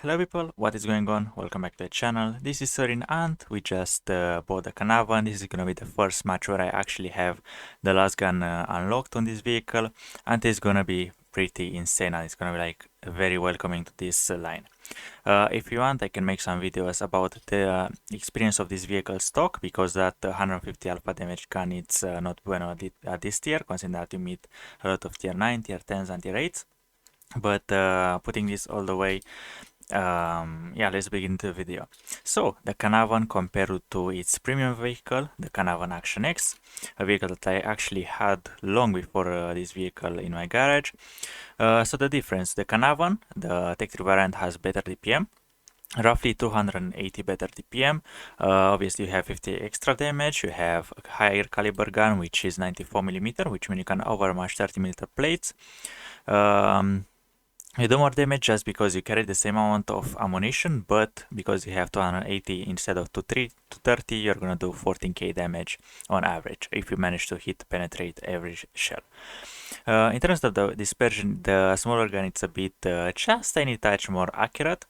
Hello people, what is going on? Welcome back to the channel. This is Sorins and we just bought the Caernarvon. This is gonna be the first match where I actually have the last gun unlocked on this vehicle, and it's gonna be pretty insane and it's gonna be like very welcoming to this line. If you want, I can make some videos about the experience of this vehicle stock, because that 150 alpha damage gun it's not bueno at this tier, considering that you meet a lot of tier 9, tier 10s and tier 8s. But putting this all the way, yeah, let's begin the video. So the Caernarvon compared to its premium vehicle, the Caernarvon Action X, a vehicle that I actually had long before this vehicle in my garage. So the difference, the Caernarvon, the Tech 3 variant, has better DPM, roughly 280 better DPM. Obviously you have 50 extra damage, you have a higher caliber gun which is 94mm, which means you can overmatch 30mm plates. You do more damage just because you carry the same amount of ammunition, but because you have 280 instead of 230, you're gonna do 14k damage on average if you manage to penetrate every shell. In terms of the dispersion, the smaller gun it's a bit just tiny touch more accurate,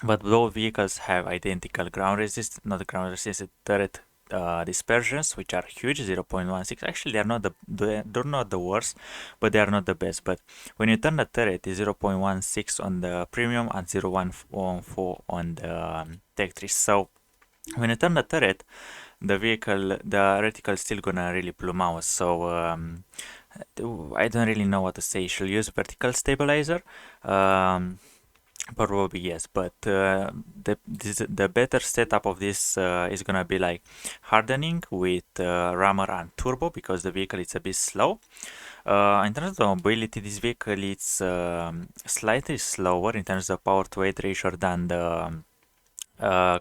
but both vehicles have identical turret dispersions, which are huge, 0.16. Actually, they're not the worst, but they are not the best. But when you turn the turret, it's 0.16 on the premium and 0.14 on the Tech 3. So when you turn the turret, the reticle is still gonna really plume out. So I don't really know what to say. You should use vertical stabilizer. Probably yes, but the better setup of this is gonna be like hardening with rammer and turbo, because the vehicle is a bit slow. In terms of mobility, this vehicle is slightly slower in terms of power to weight ratio than the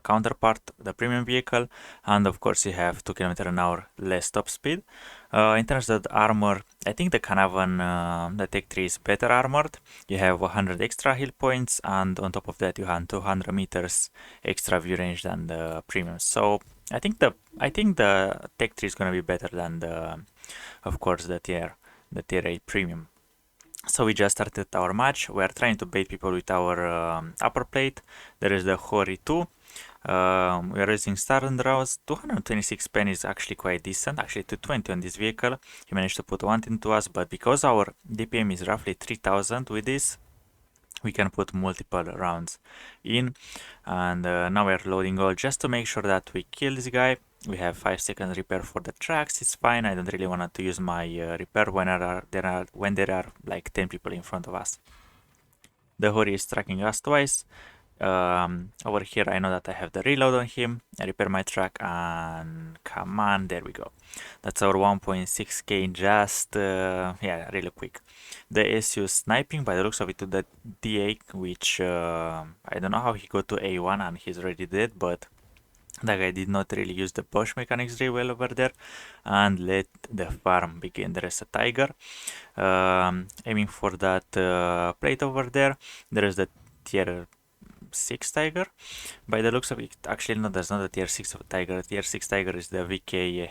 counterpart, the premium vehicle, and of course you have 2 km/h less top speed. In terms of the armor, I think the Caernarvon, the Tech 3 is better armored. You have 100 extra heal points, and on top of that you have 200 meters extra view range than the premium. So I think the Tech 3 is gonna be better than of course the tier 8 premium. So we just started our match. We are trying to bait people with our upper plate. There is the Hori 2. We are using Sorins. 226 pen is actually quite decent. Actually 220 on this vehicle. He managed to put one into us, but because our DPM is roughly 3000 with this, we can put multiple rounds in. And now we're loading all just to make sure that we kill this guy. We have 5 seconds repair for the tracks. It's fine. I don't really want to use my repair when there are like 10 people in front of us. The Hori is tracking us twice. Over here I know that I have the reload on him. I repair my track and come on, there we go. That's our 1.6k just yeah, really quick. The SU sniping by the looks of it to the D8, which I don't know how he got to A1 and he's already dead, but that guy did not really use the push mechanics very well over there, and let the farm begin. There is a tiger aiming for that plate over there. There is the tier 6 tiger. By the looks of it, actually no, there's not a tier 6 of tiger. Tier 6 tiger is the VIII.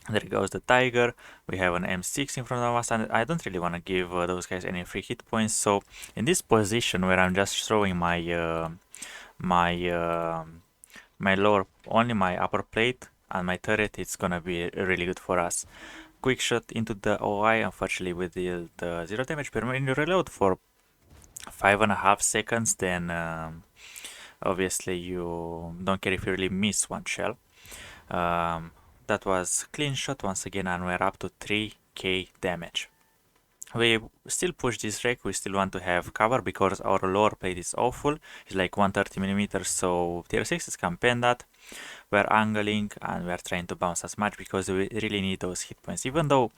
There goes the tiger. We have an M6 in front of us, and I don't really want to give those guys any free hit points. So in this position where I'm just throwing my only my upper plate and my turret, it's gonna be really good for us. Quick shot into the OI. Unfortunately we dealt 0 damage per minute. You reload for 5.5 seconds, then obviously you don't care if you really miss one shell. That was clean shot once again, and we're up to 3k damage. We still push this wreck. We still want to have cover because our lower plate is awful. It's like 130mm, so tier 6s can pen that. We're angling and we're trying to bounce as much because we really need those hit points. Even though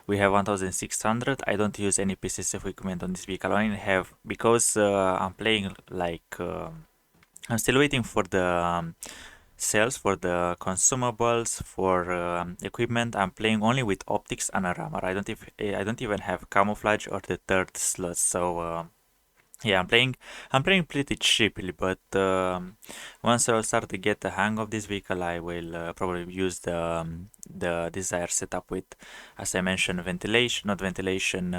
we have 1600, I don't use any pieces of equipment on this vehicle. I only have, because I'm playing like I'm still waiting for the sales for the consumables for equipment. I'm playing only with optics and a rammer. I don't even have camouflage or the third slot. So yeah, I'm playing pretty cheaply, but once I'll start to get the hang of this vehicle, I will probably use the desired setup with, as I mentioned, ventilation, not ventilation,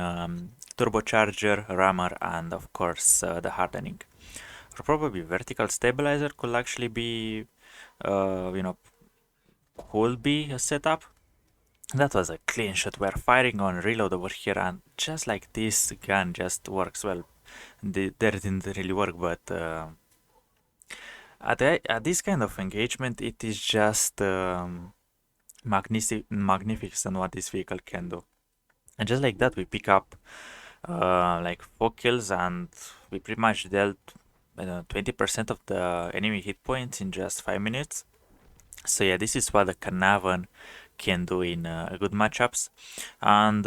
turbocharger, rammer, and of course the hardening. or probably vertical stabilizer could actually be, you know, could be a setup. That was a clean shot. We're firing on reload over here, and just like this gun just works well. There didn't really work, but at this kind of engagement, it is just magnificent what this vehicle can do. And just like that, we pick up like 4 kills, and we pretty much dealt 20% of the enemy hit points in just 5 minutes. So yeah, this is what the Caernarvon can do in good matchups. And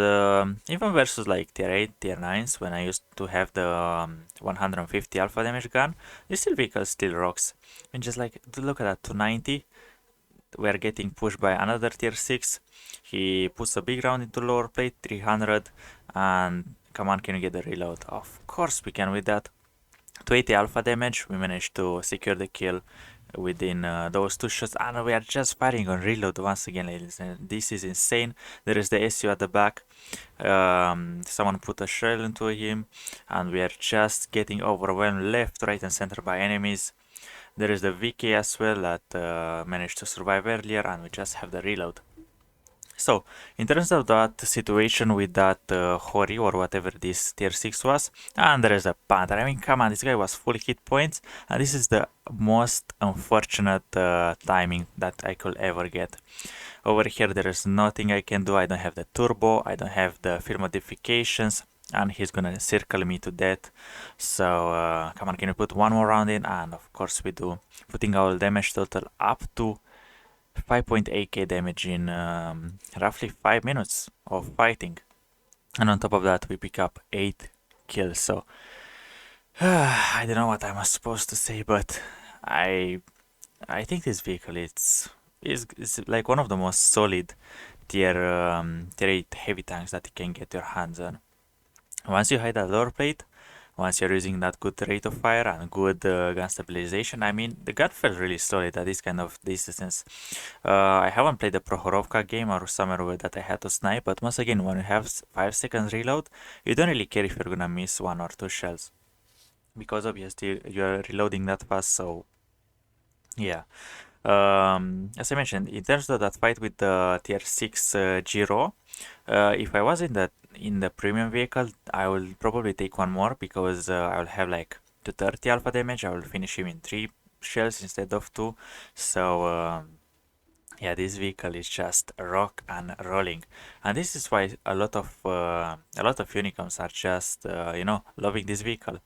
even versus like tier 8, tier 9s, when I used to have the 150 alpha damage gun, this vehicle still rocks. I mean, just like, look at that, 290. We're getting pushed by another tier 6. He puts a big round into lower plate, 300, and come on, can you get the reload? Of course we can with that. 280 alpha damage, we managed to secure the kill within those 2 shots, and we are just firing on reload once again, ladies, and this is insane. There is the SU at the back. Someone put a shell into him, and we are just getting overwhelmed left, right, and center by enemies. There is the VK as well that managed to survive earlier, and we just have the reload. So, in terms of that situation with that Hori or whatever this tier 6 was, and there is a Panther. I mean, come on, this guy was full hit points, and this is the most unfortunate timing that I could ever get. Over here, there is nothing I can do. I don't have the turbo, I don't have the field modifications, and he's gonna circle me to death. So, come on, can you put one more round in? And of course we do, putting our damage total up to 5.8k damage in roughly 5 minutes of fighting. And on top of that, we pick up 8 kills. So, I don't know what I was supposed to say, but I think this vehicle is like one of the most solid tier 8 heavy tanks that you can get your hands on. Once you hide that lower plate, once you're using that good rate of fire and good gun stabilization, I mean, the gun felt really solid at this kind of distance. I haven't played the Prohorovka game or somewhere that I had to snipe, but once again, when you have 5 seconds reload, you don't really care if you're gonna miss 1 or 2 shells, because obviously you're reloading that fast, so yeah. As I mentioned, in terms of that fight with the tier 6 Giro, if I was in the premium vehicle, I will probably take one more, because I will have like 230 alpha damage. I will finish him in 3 shells instead of 2. So yeah, this vehicle is just rock and rolling, and this is why a lot of unicorns are just loving this vehicle.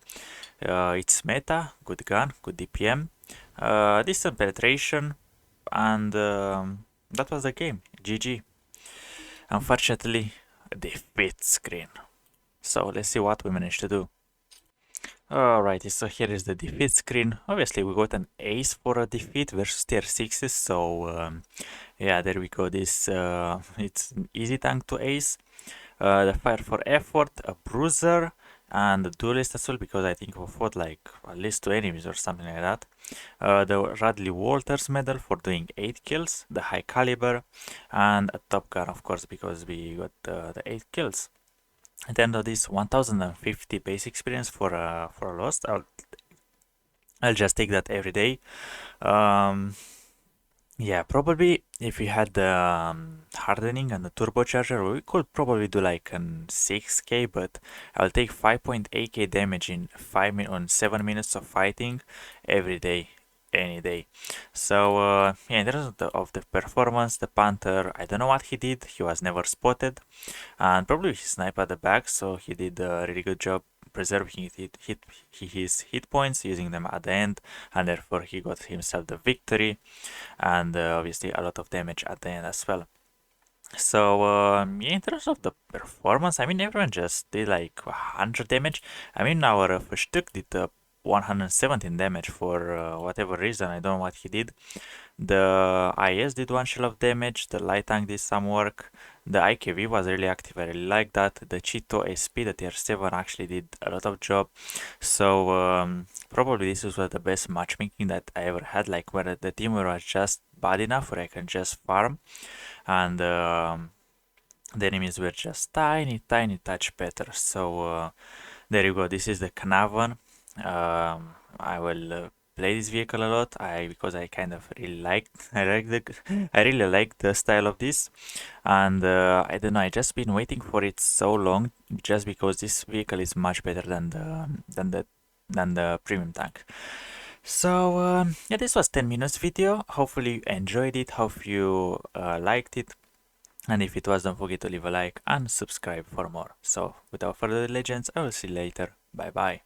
It's meta, good gun, good DPM, decent penetration, and that was the game. GG. Unfortunately, defeat screen. So let's see what we managed to do. Alrighty, so here is the defeat screen. Obviously, we got an ace for a defeat versus tier 6s, so yeah, there we go. This it's an easy tank to ace. The fire for effort, a bruiser, and the duelist as well, because I think we fought like at least 2 enemies or something like that. The Radley Walters medal for doing 8 kills, the high caliber, and a top gun, of course, because we got the 8 kills. At the end of this, 1050 base experience for a lost. I'll just take that every day. Yeah, probably if we had the hardening and the turbocharger, we could probably do like an 6k, but I'll take 5.8k damage in 7 minutes of fighting every day, any day. So yeah, in terms of the performance, the Panther, I don't know what he did. He was never spotted, and probably he sniped at the back, so he did a really good job preserving his hit points, using them at the end, and therefore he got himself the victory, and obviously a lot of damage at the end as well. So yeah, in terms of the performance, I mean, everyone just did like 100 damage. I mean, our Verstück did 117 damage for whatever reason. I don't know what he did. The IS did 1 shell of damage, the light tank did some work, the IKV was really active, I really like that, the Cheeto SP, the tier 7, actually did a lot of job. So probably this was the best matchmaking that I ever had, like where the team was just bad enough where I can just farm, and the enemies were just tiny touch better. So there you go, this is the Caernarvon. I will play this vehicle a lot. Because I kind of really like I really like the style of this, and I don't know. I just been waiting for it so long just because this vehicle is much better than the premium tank. So yeah, this was 10 minutes video. Hopefully you enjoyed it. Hope you liked it. And if it was, don't forget to leave a like and subscribe for more. So without further legends, I will see you later. Bye bye.